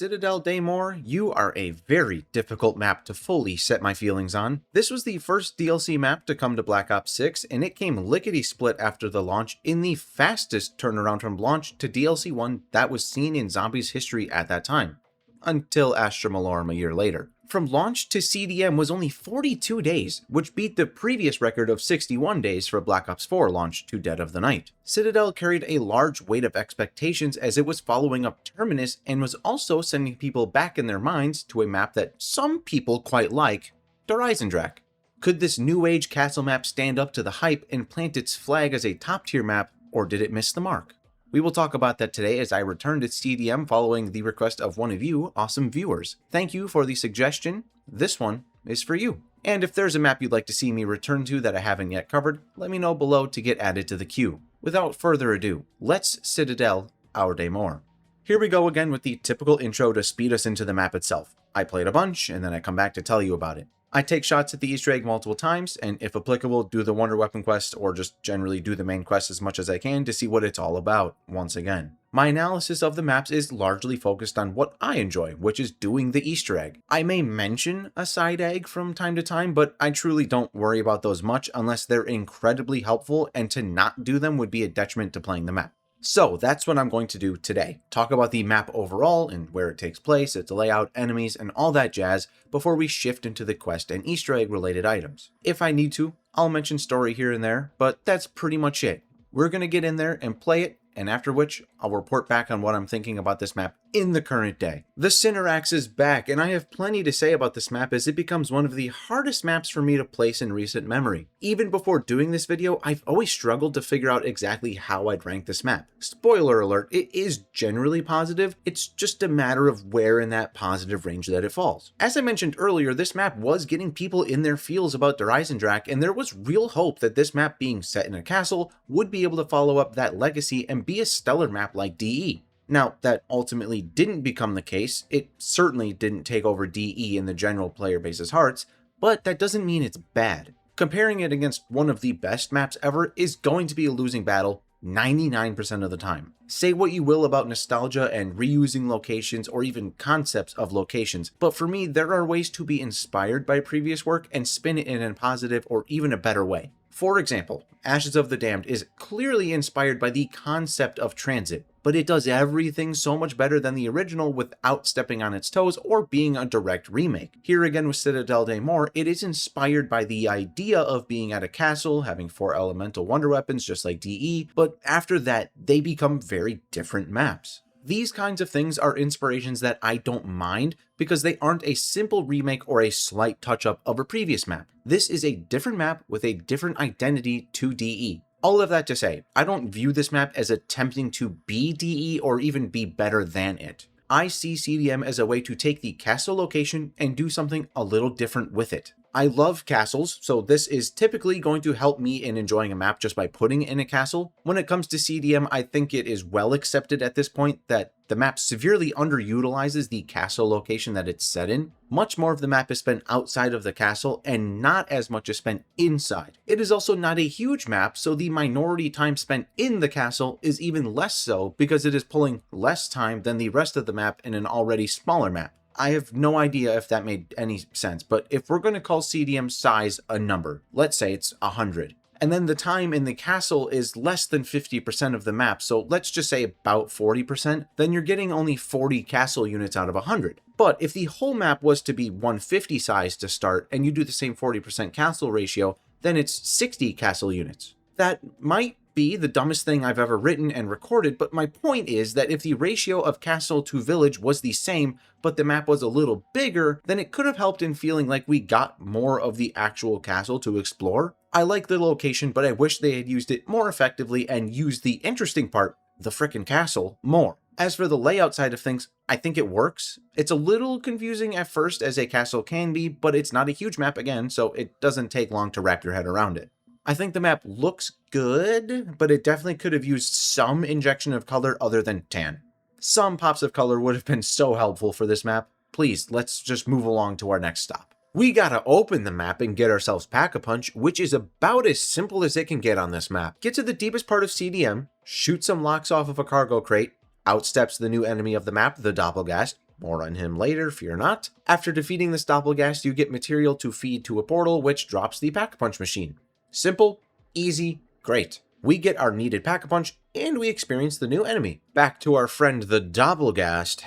Citadelle Daymore, you are a very difficult map to fully set my feelings on. This was the first DLC map to come to Black Ops 6, and it came lickety-split after the launch in the fastest turnaround from launch to DLC 1 that was seen in Zombies history at that time, until Astra Malorum a year later. From launch to CDM was only 42 days, which beat the previous record of 61 days for Black Ops 4 launch to Dead of the Night. Citadelle carried a large weight of expectations as it was following up Terminus and was also sending people back in their minds to a map that some people quite like, Dreisendrach. Could this new age castle map stand up to the hype and plant its flag as a top tier map, or did it miss the mark? We will talk about that today as I return to CDM following the request of one of you awesome viewers. Thank you for the suggestion. This one is for you. And if there's a map you'd like to see me return to that I haven't yet covered, let me know below to get added to the queue. Without further ado, let's Citadelle our Daymore. Here we go again with the typical intro to speed us into the map itself. I played a bunch, and then I come back to tell you about it. I take shots at the Easter egg multiple times, and if applicable, do the Wonder Weapon quest or just generally do the main quest as much as I can to see what it's all about, once again. My analysis of the maps is largely focused on what I enjoy, which is doing the Easter egg. I may mention a side egg from time to time, but I truly don't worry about those much unless they're incredibly helpful, and to not do them would be a detriment to playing the map. So that's what I'm going to do today. Talk about the map overall and where it takes place, its layout, enemies, and all that jazz before we shift into the quest and Easter egg related items. If I need to, I'll mention story here and there, but that's pretty much it. We're going to get in there and play it, and after which, I'll report back on what I'm thinking about this map in the current day. The Cinerax is back, and I have plenty to say about this map as it becomes one of the hardest maps for me to place in recent memory. Even before doing this video, I've always struggled to figure out exactly how I'd rank this map. Spoiler alert, it is generally positive, it's just a matter of where in that positive range that it falls. As I mentioned earlier, this map was getting people in their feels about Dreisendrach, and there was real hope that this map being set in a castle would be able to follow up that legacy and be a stellar map like DE. Now, that ultimately didn't become the case. It certainly didn't take over DE in the general player base's hearts, but that doesn't mean it's bad. Comparing it against one of the best maps ever is going to be a losing battle 99% of the time. Say what you will about nostalgia and reusing locations or even concepts of locations, but for me, there are ways to be inspired by previous work and spin it in a positive or even a better way. For example, Ashes of the Damned is clearly inspired by the concept of transit, but it does everything so much better than the original without stepping on its toes or being a direct remake. Here again with Citadelle Daymore, it is inspired by the idea of being at a castle, having 4 elemental wonder weapons just like DE, but after that, they become very different maps. These kinds of things are inspirations that I don't mind because they aren't a simple remake or a slight touch-up of a previous map. This is a different map with a different identity to DE. All of that to say, I don't view this map as attempting to be DE or even be better than it. I see CDM as a way to take the castle location and do something a little different with it. I love castles, so this is typically going to help me in enjoying a map just by putting in a castle. When it comes to CDM, I think it is well accepted at this point that the map severely underutilizes the castle location that it's set in. Much more of the map is spent outside of the castle and not as much is spent inside. It is also not a huge map, so the minority time spent in the castle is even less so because it is pulling less time than the rest of the map in an already smaller map. I have no idea if that made any sense, but if we're going to call CDM size a number, let's say it's 100, and then the time in the castle is less than 50% of the map, so let's just say about 40%, then you're getting only 40 castle units out of 100. But if the whole map was to be 150 size to start, and you do the same 40% castle ratio, then it's 60 castle units. That might be the dumbest thing I've ever written and recorded, but my point is that if the ratio of castle to village was the same, but the map was a little bigger, then it could have helped in feeling like we got more of the actual castle to explore. I like the location, but I wish they had used it more effectively and used the interesting part, the frickin' castle, more. As for the layout side of things, I think it works. It's a little confusing at first as a castle can be, but it's not a huge map again, so it doesn't take long to wrap your head around it. I think the map looks good, but it definitely could have used some injection of color other than tan. Some pops of color would have been so helpful for this map. Please, let's just move along to our next stop. We gotta open the map and get ourselves Pack-a-Punch, which is about as simple as it can get on this map. Get to the deepest part of CDM, shoot some locks off of a cargo crate, outsteps the new enemy of the map, the Doppelgast, More on him later, fear not. After defeating this Doppelgast, you get material to feed to a portal, which drops the Pack-a-Punch machine. Simple, easy, great. We get our needed Pack-a-Punch, and we experience the new enemy. Back to our friend the Doppelgast.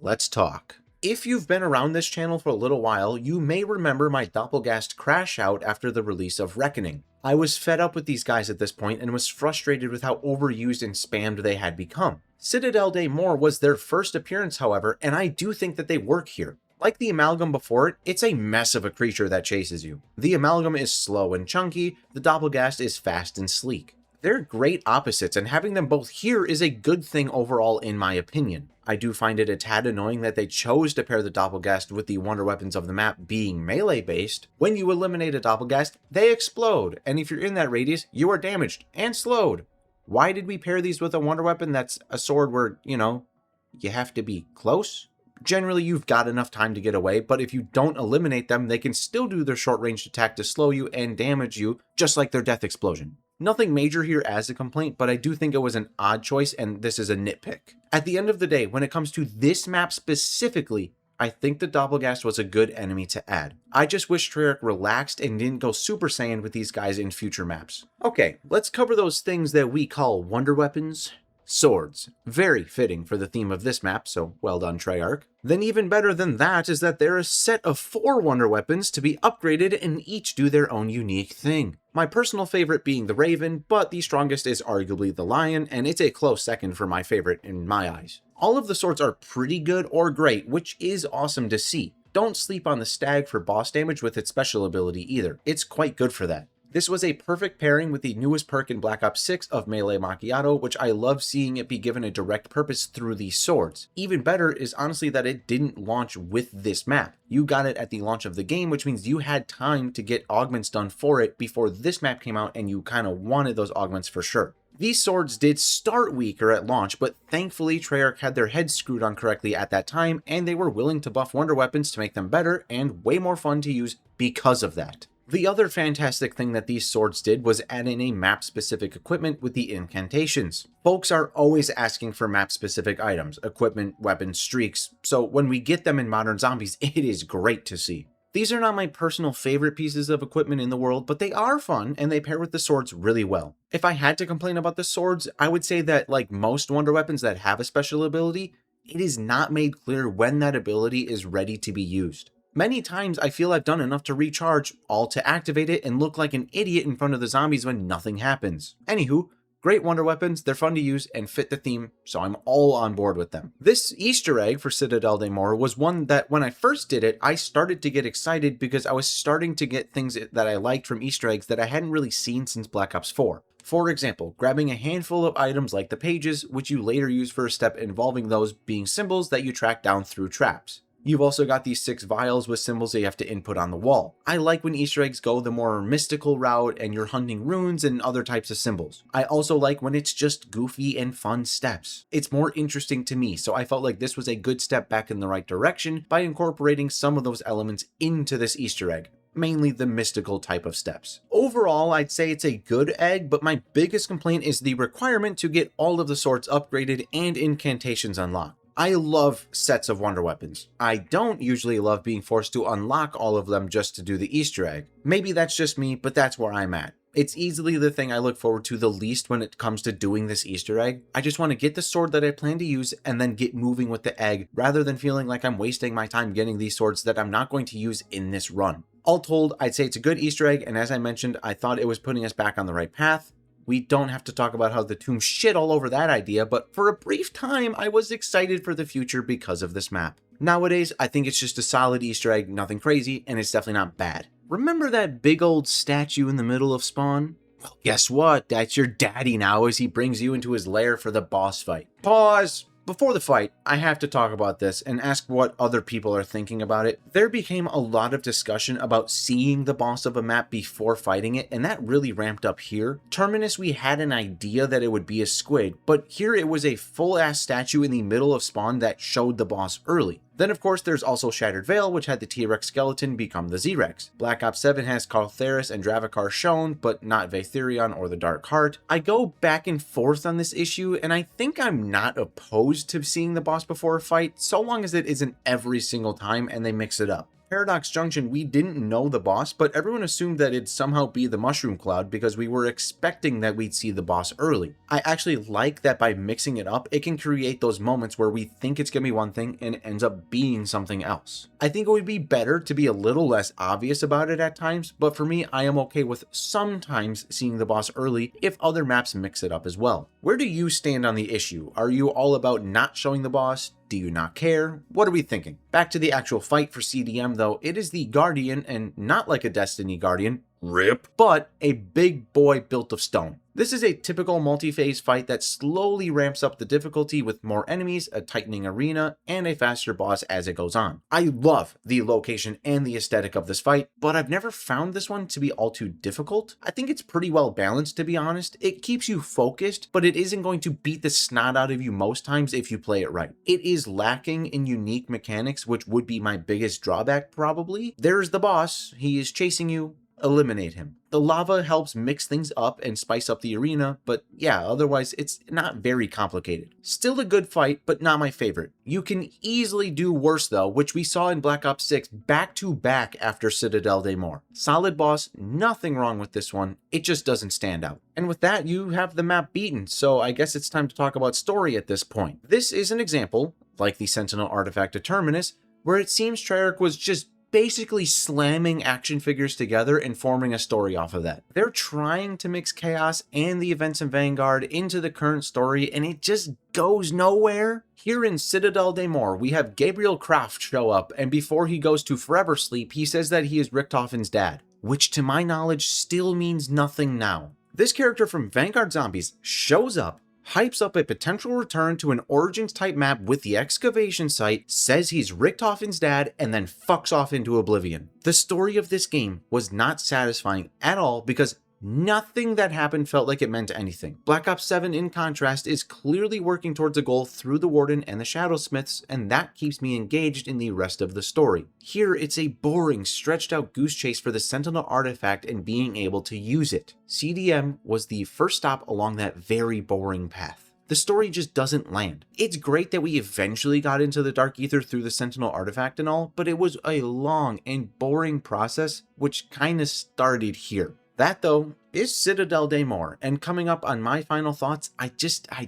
Let's talk. If you've been around this channel for a little while, you may remember my Doppelgast crash out after the release of Reckoning. I was fed up with these guys at this point and was frustrated with how overused and spammed they had become. Citadelle de Morts was their first appearance, however, and I do think that they work here. Like the Amalgam before it, it's a mess of a creature that chases you. The Amalgam is slow and chunky, the Doppelgast is fast and sleek. They're great opposites, and having them both here is a good thing overall in my opinion. I do find it a tad annoying that they chose to pair the Doppelgast with the wonder weapons of the map being melee based. When you eliminate a Doppelgast, they explode, and if you're in that radius, you are damaged and slowed. Why did we pair these with a wonder weapon that's a sword where, you have to be close? Generally, you've got enough time to get away, but if you don't eliminate them, they can still do their short-range attack to slow you and damage you, just like their death explosion. Nothing major here as a complaint, but I do think it was an odd choice, and this is a nitpick. At the end of the day, when it comes to this map specifically, I think the Doppelgast was a good enemy to add. I just wish Treyarch relaxed and didn't go Super Saiyan with these guys in future maps. Okay, let's cover those things that we call wonder weapons. Swords. Very fitting for the theme of this map, so well done Treyarch. Then even better than that is that they're a set of 4 wonder weapons to be upgraded and each do their own unique thing. My personal favorite being the Raven, but the strongest is arguably the Lion, and it's a close second for my favorite in my eyes. All of the swords are pretty good or great, which is awesome to see. Don't sleep on the Stag for boss damage with its special ability either. It's quite good for that. This was a perfect pairing with the newest perk in Black Ops 6 of Melee Macchiato, which I love seeing it be given a direct purpose through these swords. Even better is honestly that it didn't launch with this map. You got it at the launch of the game, which means you had time to get augments done for it before this map came out, and you kind of wanted those augments for sure. These swords did start weaker at launch, but thankfully Treyarch had their heads screwed on correctly at that time, and they were willing to buff wonder weapons to make them better and way more fun to use because of that. The other fantastic thing that these swords did was add in a map-specific equipment with the incantations. Folks are always asking for map-specific items, equipment, weapons, streaks, so when we get them in Modern Zombies, it is great to see. These are not my personal favorite pieces of equipment in the world, but they are fun and they pair with the swords really well. If I had to complain about the swords, I would say that like most wonder weapons that have a special ability, it is not made clear when that ability is ready to be used. Many times I feel I've done enough to recharge, all to activate it and look like an idiot in front of the zombies when nothing happens. Anywho, great wonder weapons, they're fun to use and fit the theme, so I'm all on board with them. This Easter egg for Citadelle de Morts was one that when I first did it, I started to get excited because I was starting to get things that I liked from Easter eggs that I hadn't really seen since Black Ops 4. For example, grabbing a handful of items like the pages, which you later use for a step involving those being symbols that you track down through traps. You've also got these 6 vials with symbols that you have to input on the wall. I like when Easter eggs go the more mystical route and you're hunting runes and other types of symbols. I also like when it's just goofy and fun steps. It's more interesting to me, so I felt like this was a good step back in the right direction by incorporating some of those elements into this Easter egg. Mainly the mystical type of steps. Overall, I'd say it's a good egg, but my biggest complaint is the requirement to get all of the swords upgraded and incantations unlocked. I love sets of wonder weapons. I don't usually love being forced to unlock all of them just to do the Easter egg. Maybe that's just me, but that's where I'm at. It's easily the thing I look forward to the least when it comes to doing this Easter egg. I just want to get the sword that I plan to use and then get moving with the egg rather than feeling like I'm wasting my time getting these swords that I'm not going to use in this run. All told, I'd say it's a good Easter egg, and as I mentioned, I thought it was putting us back on the right path. We don't have to talk about how the tomb shit all over that idea, but for a brief time, I was excited for the future because of this map. Nowadays, I think it's just a solid Easter egg, nothing crazy, and it's definitely not bad. Remember that big old statue in the middle of spawn? Well, guess what? That's your daddy now as he brings you into his lair for the boss fight. Pause! Before the fight, I have to talk about this and ask what other people are thinking about it. There became a lot of discussion about seeing the boss of a map before fighting it, and that really ramped up here. Terminus, we had an idea that it would be a squid, but here it was a full-ass statue in the middle of spawn that showed the boss early. Then of course there's also Shattered Veil, which had the T-Rex skeleton become the Z-Rex. Black Ops 7 has Cartheris and Dravakar shown, but not Vaetherion or the Dark Heart. I go back and forth on this issue, and I think I'm not opposed to seeing the boss before a fight, so long as it isn't every single time and they mix it up. Paradox Junction, we didn't know the boss, but everyone assumed that it'd somehow be the Mushroom Cloud because we were expecting that we'd see the boss early. I actually like that by mixing it up, it can create those moments where we think it's gonna be one thing and it ends up being something else. I think it would be better to be a little less obvious about it at times, but for me, I am okay with sometimes seeing the boss early if other maps mix it up as well. Where do you stand on the issue? Are you all about not showing the boss? Do you not care? What are we thinking? Back to the actual fight for CDM though, it is the Guardian, and not like a Destiny Guardian, RIP, but a big boy built of stone. This is a typical multi-phase fight that slowly ramps up the difficulty with more enemies, a tightening arena, and a faster boss as it goes on. I love the location and the aesthetic of this fight, but I've never found this one to be all too difficult. I think it's pretty well balanced, to be honest. It keeps you focused, but it isn't going to beat the snot out of you most times if you play it right. It is lacking in unique mechanics, which would be my biggest drawback probably. There's the boss, he is chasing you, eliminate him. The lava helps mix things up and spice up the arena, but yeah, otherwise it's not very complicated. Still a good fight, but not my favorite. You can easily do worse though, which we saw in Black Ops 6 back to back after Citadelle de Morts. Solid boss, nothing wrong with this one, it just doesn't stand out. And with that, you have the map beaten, so I guess it's time to talk about story at this point. This is an example, like the Sentinel Artifact of Terminus, where it seems Treyarch was just basically slamming action figures together and forming a story off of that. They're trying to mix Chaos and the events in Vanguard into the current story, and it just goes nowhere. Here in Citadelle de Morts, we have Gabriel Kraft show up, and before he goes to forever sleep, he says that he is Richtofen's dad, which to my knowledge still means nothing now. This character from Vanguard Zombies shows up, hypes up a potential return to an Origins type map with the excavation site, says he's Richtofen's dad, and then fucks off into oblivion. The story of this game was not satisfying at all because nothing that happened felt like it meant anything. Black Ops 7, in contrast, is clearly working towards a goal through the Warden and the Shadowsmiths, and that keeps me engaged in the rest of the story. Here, it's a boring, stretched out goose chase for the Sentinel Artifact and being able to use it. CDM was the first stop along that very boring path. The story just doesn't land. It's great that we eventually got into the Dark Ether through the Sentinel Artifact and all, but it was a long and boring process, which kinda started here. That, though, is Citadelle de Morts, and coming up on my final thoughts, I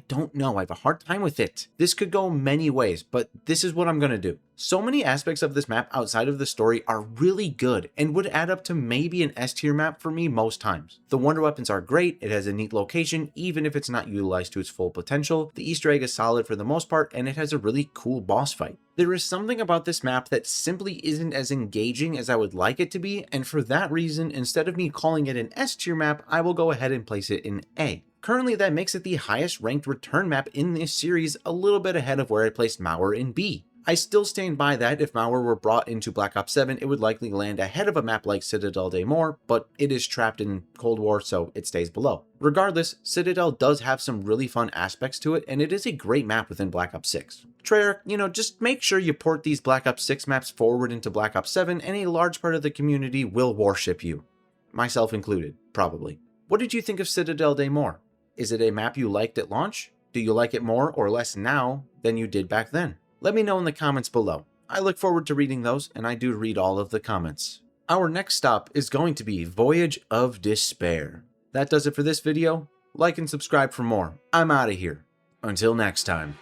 don't know, I have a hard time with it. This could go many ways, but this is what I'm gonna do. So many aspects of this map outside of the story are really good, and would add up to maybe an S tier map for me most times. The wonder weapons are great, it has a neat location, even if it's not utilized to its full potential. The Easter egg is solid for the most part, and it has a really cool boss fight. There is something about this map that simply isn't as engaging as I would like it to be, and for that reason, instead of me calling it an S tier map, I will go ahead and place it in A. Currently, that makes it the highest ranked return map in this series, a little bit ahead of where I placed Mauer in B. I still stand by that if Mauer were brought into Black Ops 7, it would likely land ahead of a map like Citadelle de Morts, but it is trapped in Cold War, so it stays below. Regardless, Citadelle does have some really fun aspects to it, and it is a great map within Black Ops 6. Treyarch, just make sure you port these Black Ops 6 maps forward into Black Ops 7, and a large part of the community will worship you. Myself included, probably. What did you think of Citadelle de Morts? Is it a map you liked at launch? Do you like it more or less now than you did back then? Let me know in the comments below. I look forward to reading those, and I do read all of the comments. Our next stop is going to be Voyage of Despair. That does it for this video. Like and subscribe for more. I'm out of here. Until next time.